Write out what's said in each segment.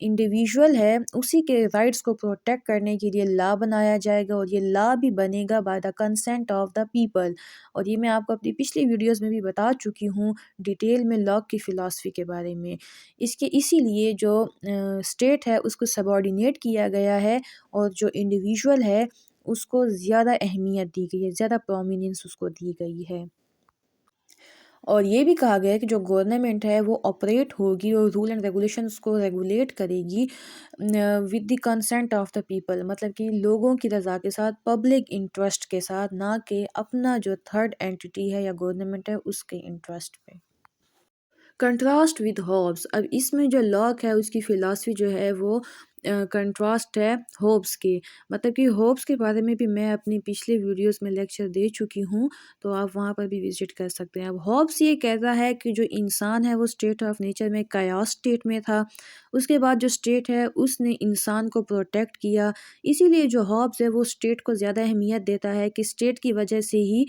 Individual ہے اسی کے رائٹس کو پروٹیکٹ کرنے کے لیے لا بنایا جائے گا، اور یہ لا بھی بنے گا by the consent of the people. اور یہ میں آپ کو اپنی پچھلی ویڈیوز میں بھی بتا چکی ہوں ڈیٹیل میں لاک کی فلاسفی کے بارے میں۔ اسی لیے جو اسٹیٹ ہے اس کو سبارڈینیٹ کیا گیا ہے، اور جو انڈیویژول ہے اس کو زیادہ اہمیت دی گئی ہے، زیادہ پرومیننس اس کو دی گئی ہے۔ اور یہ بھی کہا گیا ہے کہ جو گورنمنٹ ہے وہ آپریٹ ہوگی اور رول اینڈ ریگولیشنس کو ریگولیٹ کرے گی with the consent of the people, مطلب کہ لوگوں کی رضا کے ساتھ، پبلک انٹرسٹ کے ساتھ، نہ کہ اپنا جو تھرڈ اینٹی ہے یا گورنمنٹ ہے اس کے انٹرسٹ پہ۔ کنٹراسٹ ود ہوبس، اب اس میں جو لاک ہے اس کی فلاسفی جو ہے وہ کنٹراسٹ ہے ہوبس کے، مطلب کہ ہوبس کے بارے میں بھی میں اپنی پچھلے ویڈیوز میں لیکچر دے چکی ہوں، تو آپ وہاں پر بھی وزٹ کر سکتے ہیں۔ اب ہوبس یہ کہتا ہے کہ جو انسان ہے وہ اسٹیٹ آف نیچر میں کیاس اسٹیٹ میں تھا، اس کے بعد جو اسٹیٹ ہے اس نے انسان کو پروٹیکٹ کیا، اسی لیے جو ہوبس ہے وہ اسٹیٹ کو زیادہ اہمیت دیتا ہے کہ اسٹیٹ کی وجہ سے ہی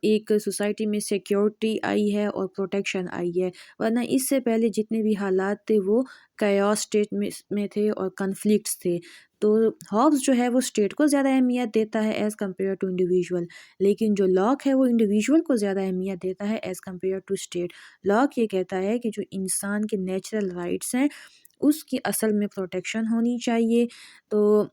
ایک سوسائٹی میں سیکیورٹی آئی ہے اور پروٹیکشن آئی ہے، ورنہ اس سے پہلے جتنے بھی حالات تھے وہ کیاس اسٹیٹ میں تھے اور کنفلکٹس تھے۔ تو ہابس جو ہے وہ اسٹیٹ کو زیادہ اہمیت دیتا ہے ایز کمپیئر ٹو انڈیویژول، لیکن جو لاک ہے وہ انڈیویژول کو زیادہ اہمیت دیتا ہے as compare to state. Locke یہ کہتا ہے کہ جو انسان کے نیچرل رائٹس ہیں اس کی اصل میں پروٹیکشن ہونی چاہیے۔ تو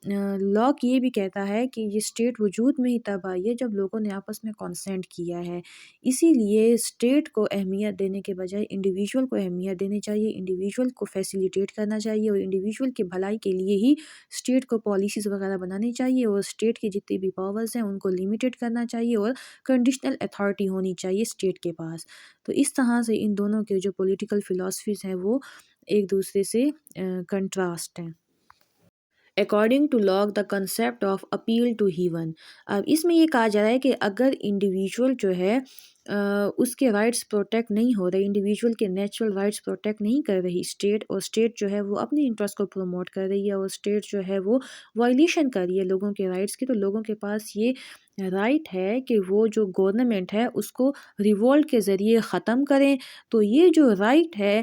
لاک یہ بھی کہتا ہے کہ یہ اسٹیٹ وجود میں ہی تب آئی ہے جب لوگوں نے آپس میں کانسینٹ کیا ہے، اسی لیے اسٹیٹ کو اہمیت دینے کے بجائے انڈیویژول کو اہمیت دینی چاہیے، انڈیویژول کو فیسیلیٹیٹ کرنا چاہیے، اور انڈیویژول کی بھلائی کے لیے ہی اسٹیٹ کو پالیسیز وغیرہ بنانی چاہیے، اور اسٹیٹ کی جتنی بھی پاورز ہیں ان کو لمیٹڈ کرنا چاہیے، اور کنڈیشنل اتھارٹی ہونی چاہیے اسٹیٹ کے پاس۔ تو اس طرح سے ان دونوں کے جو پولیٹیکل فلاسفیز ہیں وہ ایک دوسرے سے کنٹراسٹ ہیں۔ According to Locke the concept of appeal to heaven, اب اس میں یہ کہا جا رہا ہے کہ اگر انڈیویژول جو ہے اس کے رائٹس پروٹیکٹ نہیں ہو رہے، انڈیویژول کے نیچرل رائٹس پروٹیکٹ نہیں کر رہی اسٹیٹ، اور اسٹیٹ جو ہے وہ اپنے انٹرسٹ کو پروموٹ کر رہی ہے، اور اسٹیٹ جو ہے وہ وائلیشن کر رہی ہے لوگوں کے رائٹس کی، تو لوگوں کے پاس یہ رائٹ ہے کہ وہ جو گورنمنٹ ہے اس کو ریوولٹ کے ذریعے ختم کریں۔ تو یہ جو رائٹ ہے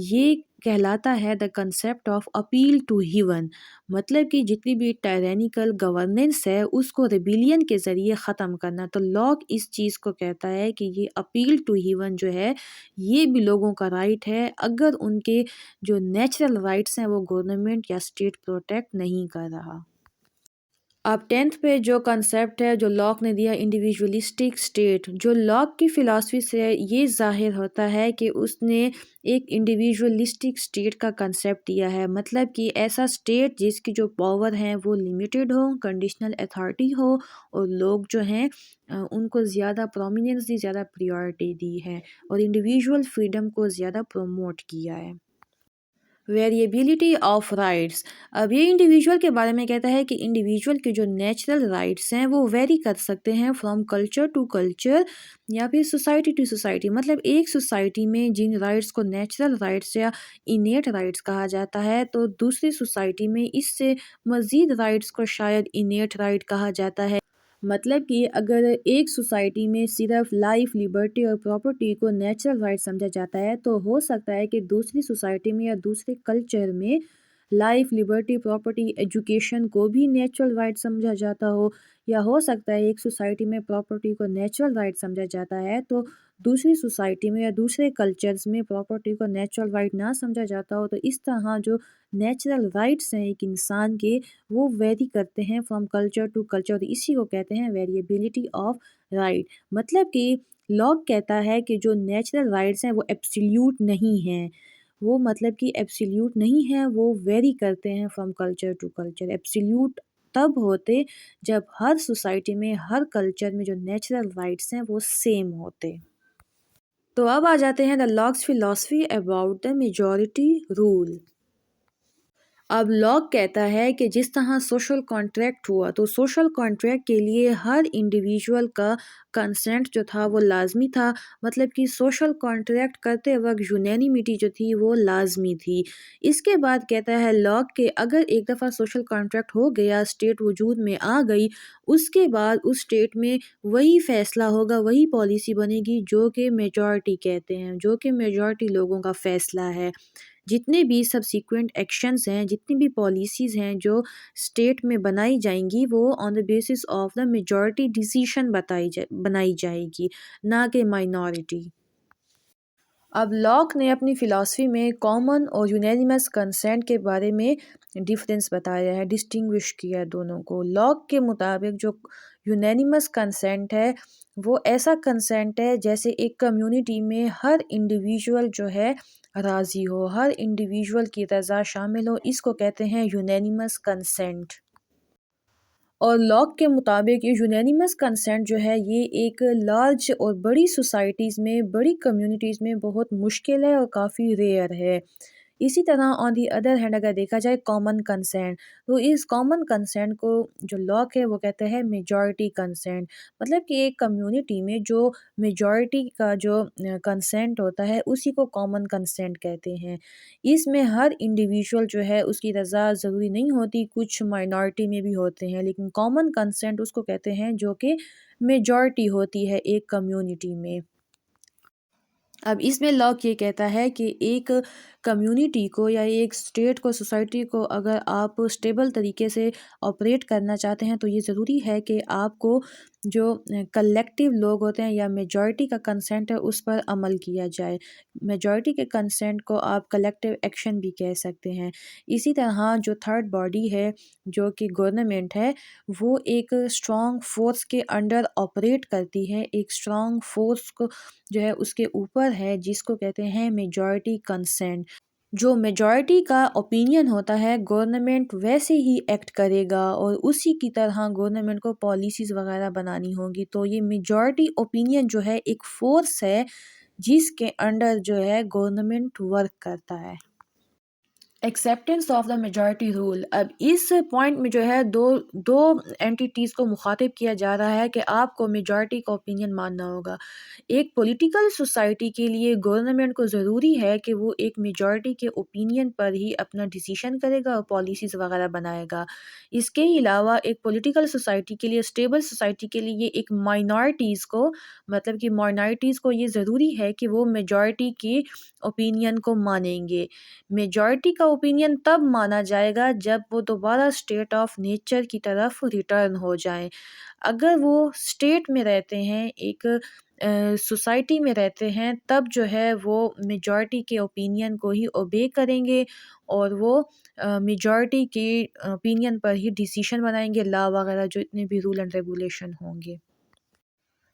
یہ کہلاتا ہے the concept of appeal to heaven, مطلب کہ جتنی بھی ٹائرینیکل گورننس ہے اس کو ریبیلین کے ذریعے ختم کرنا۔ تو لاک اس چیز کو کہتا ہے کہ یہ اپیل ٹو ہیون جو ہے یہ بھی لوگوں کا رائٹ ہے، اگر ان کے جو نیچرل رائٹس ہیں وہ گورنمنٹ یا اسٹیٹ پروٹیکٹ نہیں کر رہا۔ اب 10th پہ جو کنسیپٹ ہے جو لاک نے دیا انڈیویژولسٹک اسٹیٹ، جو لاک کی فلاسفی سے یہ ظاہر ہوتا ہے کہ اس نے ایک انڈیویژولسٹک اسٹیٹ کا کنسیپٹ دیا ہے، مطلب کہ ایسا اسٹیٹ جس کی جو پاور ہیں وہ لمیٹڈ ہو، کنڈیشنل اتھارٹی ہو، اور لوگ جو ہیں ان کو زیادہ پرومیننس دی، زیادہ پریورٹی دی ہے، اور انڈیویژول فریڈم کو زیادہ پروموٹ کیا ہے۔ ویریبلٹی آف رائٹس، اب یہ انڈیویژول کے بارے میں کہتا ہے کہ انڈیویژول کے جو نیچرل رائٹس ہیں وہ ویری کر سکتے ہیں فرام کلچر ٹو کلچر یا پھر سوسائٹی ٹو سوسائٹی، مطلب ایک سوسائٹی میں جن رائٹس کو نیچرل رائٹس یا انیٹ رائٹس کہا جاتا ہے تو دوسری سوسائٹی میں اس سے مزید رائٹس کو شاید انیٹ رائٹ کہا جاتا ہے۔ مطلب کہ اگر ایک سوسائٹی میں صرف لائف، لبرٹی اور پراپرٹی کو نیچرل رائٹ سمجھا جاتا ہے، تو ہو سکتا ہے کہ دوسری سوسائٹی میں یا دوسرے کلچر میں لائف، لبرٹی، پراپرٹی، ایجوکیشن کو بھی نیچرل رائٹ سمجھا جاتا ہو، یا ہو سکتا ہے ایک سوسائٹی میں پراپرٹی کو نیچرل رائٹ سمجھا جاتا ہے تو دوسری سوسائٹی میں یا دوسرے کلچرز میں پراپرٹی کو نیچرل رائٹ نہ سمجھا جاتا ہو۔ تو اس طرح جو نیچرل رائٹس ہیں ایک انسان کے وہ ویری کرتے ہیں فرام کلچر ٹو کلچر، اسی کو کہتے ہیں ویریبلٹی آف رائٹ۔ مطلب کہ لاک کہتا ہے کہ جو نیچرل رائٹس ہیں وہ ایبسلیوٹ نہیں ہیں، وہ مطلب کہ ایبسلیوٹ نہیں ہیں، وہ ویری کرتے ہیں from culture to culture. Absolute تب ہوتے جب ہر سوسائٹی میں، ہر کلچر میں جو نیچرل رائٹس ہیں وہ سیم ہوتے۔ تو اب آ جاتے ہیں the Locke's philosophy about the majority rule. اب لاک کہتا ہے کہ جس طرح سوشل کانٹریکٹ ہوا تو سوشل کانٹریکٹ کے لیے ہر انڈیویژول کا کنسنٹ جو تھا وہ لازمی تھا، مطلب کہ سوشل کانٹریکٹ کرتے وقت یونینیمیٹی جو تھی وہ لازمی تھی۔ اس کے بعد کہتا ہے لاک کہ اگر ایک دفعہ سوشل کانٹریکٹ ہو گیا، اسٹیٹ وجود میں آ گئی، اس کے بعد اس اسٹیٹ میں وہی فیصلہ ہوگا، وہی پالیسی بنے گی جو کہ میجورٹی کہتے ہیں، جو کہ میجورٹی لوگوں کا فیصلہ ہے۔ جتنے بھی سبسیکوینٹ ایکشنز ہیں، جتنی بھی پالیسیز ہیں جو اسٹیٹ میں بنائی جائیں گی، وہ on the basis of the majority decision بنائی جائے گی، نہ کہ مائنورٹی۔ اب لاک نے اپنی فلاسفی میں کامن اور یونینیمس کنسینٹ کے بارے میں ڈفرینس بتایا ہے، ڈسٹنگوش کیا ہے دونوں کو۔ لاک کے مطابق جو یونینیمس کنسینٹ ہے وہ ایسا کنسینٹ ہے جیسے ایک کمیونٹی میں ہر انڈیویژول جو ہے راضی ہو، ہر انڈیویژول کی رضا شامل ہو، اس کو کہتے ہیں یونینیمس کنسینٹ۔ اور لاک کے مطابق یہ یونینیمس کنسنٹ جو ہے یہ ایک لارج اور بڑی سوسائٹیز میں، بڑی کمیونٹیز میں بہت مشکل ہے اور کافی ریئر ہے۔ اسی طرح آن دی ادر ہینڈ اگر دیکھا جائے کامن کنسینٹ، تو اس کامن کنسینٹ کو جو لاک ہے وہ کہتے ہیں میجورٹی کنسینٹ، مطلب کہ ایک کمیونٹی میں جو میجورٹی کا جو کنسینٹ ہوتا ہے اسی کو کامن کنسینٹ کہتے ہیں۔ اس میں ہر انڈیویژول جو ہے اس کی رضا ضروری نہیں ہوتی، کچھ مائنورٹی میں بھی ہوتے ہیں، لیکن کامن کنسینٹ اس کو کہتے ہیں جو کہ میجورٹی ہوتی ہے ایک کمیونٹی میں۔ اب اس میں لاک یہ کہتا ہے کہ ایک کمیونٹی کو یا ایک اسٹیٹ کو، سوسائٹی کو اگر آپ اسٹیبل طریقے سے آپریٹ کرنا چاہتے ہیں تو یہ ضروری ہے کہ آپ کو جو کلیکٹیو لوگ ہوتے ہیں یا میجورٹی کا کنسنٹ ہے اس پر عمل کیا جائے۔ میجورٹی کے کنسنٹ کو آپ کلیکٹیو ایکشن بھی کہہ سکتے ہیں۔ اسی طرح جو تھرڈ باڈی ہے جو کہ گورنمنٹ ہے، وہ ایک اسٹرانگ فورس کے انڈر آپریٹ کرتی ہے، ایک اسٹرانگ فورس کو جو ہے اس کے اوپر ہے، جس کو کہتے ہیں میجورٹی کنسنٹ۔ جو میجورٹی کا اوپینین ہوتا ہے گورنمنٹ ویسے ہی ایکٹ کرے گا اور اسی کی طرح گورنمنٹ کو پالیسیز وغیرہ بنانی ہوگی۔ تو یہ میجورٹی اوپینین جو ہے ایک فورس ہے جس کے انڈر جو ہے گورنمنٹ ورک کرتا ہے۔ Acceptance of the majority rule, اب اس پوائنٹ میں جو ہے دو اینٹیٹیز کو مخاطب کیا جا رہا ہے کہ آپ کو میجورٹی کا اوپینین ماننا ہوگا۔ ایک پولیٹیکل سوسائٹی کے لیے گورنمنٹ کو ضروری ہے کہ وہ ایک میجورٹی کے اوپینین پر ہی اپنا ڈیسیشن کرے گا اور پالیسیز وغیرہ بنائے گا۔ اس کے علاوہ ایک پولیٹیکل سوسائٹی کے لیے، اسٹیبل سوسائٹی کے لیے ایک مائنورٹیز کو، مطلب کہ مائنورٹیز کو یہ ضروری ہے کہ وہ میجورٹی کی اوپینین کو مانیں گے۔ میجورٹی کا اوپینین تب مانا جائے گا جب وہ دوبارہ اسٹیٹ آف نیچر کی طرف ریٹرن ہو جائیں۔ اگر وہ اسٹیٹ میں رہتے ہیں، ایک سوسائٹی میں رہتے ہیں، تب جو ہے وہ میجورٹی کے اوپینین کو ہی اوبے کریں گے اور وہ میجورٹی کے اوپینین پر ہی ڈیسیشن بنائیں گے، لا وغیرہ جو اتنے بھی رول اینڈ ریگولیشن ہوں گے۔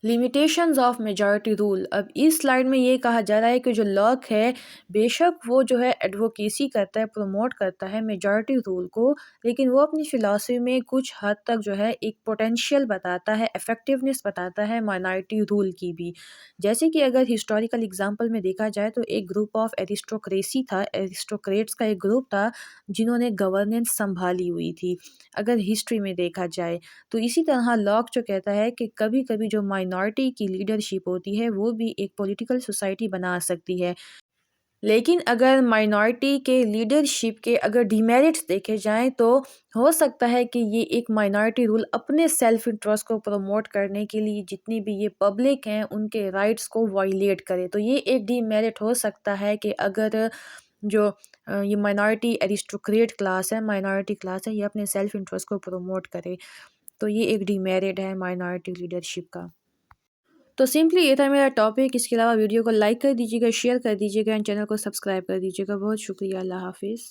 لیمیٹیشنز آف میجورٹی رول، اب اس سلائیڈ میں یہ کہا جا رہا ہے کہ جو لاک ہے بے شک وہ جو ہے ایڈوکیسی کرتا ہے، پروموٹ کرتا ہے میجورٹی رول کو، لیکن وہ اپنی فلاسفی میں کچھ حد تک جو ہے ایک پوٹینشیل بتاتا ہے، ایفیکٹیونیس بتاتا ہے مائنورٹی رول کی بھی۔ جیسے کہ اگر ہسٹوریکل اگزامپل میں دیکھا جائے تو ایک گروپ آف ایرسٹوکریسی تھا، ایرسٹوکریٹس کا ایک گروپ تھا جنہوں نے گورننس سنبھالی ہوئی تھی اگر ہسٹری میں دیکھا جائے۔ تو اسی طرح لاک جو کہتا ہے کہ کبھی کبھی جو مائنورٹی کی لیڈرشپ ہوتی ہے وہ بھی ایک پولیٹیکل سوسائٹی بنا سکتی ہے، لیکن اگر مائنورٹی کے لیڈرشپ کے اگر ڈیمیرٹس دیکھے جائیں تو ہو سکتا ہے کہ یہ ایک مائنورٹی رول اپنے سیلف انٹرسٹ کو پروموٹ کرنے کے لیے جتنی بھی یہ پبلک ہیں ان کے رائٹس کو وائلیٹ کرے۔ تو یہ ایک ڈیمیرٹ ہو سکتا ہے کہ اگر جو یہ مائنورٹی ایرسٹوکریٹ کلاس ہے، مائنورٹی کلاس ہے، یہ اپنے سیلف انٹرسٹ کو پروموٹ کرے، تو یہ ایک ڈیمیرٹ ہے مائنورٹی لیڈرشپ کا۔ تو سمپلی یہ تھا میرا ٹاپک۔ اس کے علاوہ ویڈیو کو لائک کر دیجیے گا، شیئر کر دیجیے گا، چینل کو سبسکرائب کر دیجیے گا۔ بہت شکریہ، اللہ حافظ۔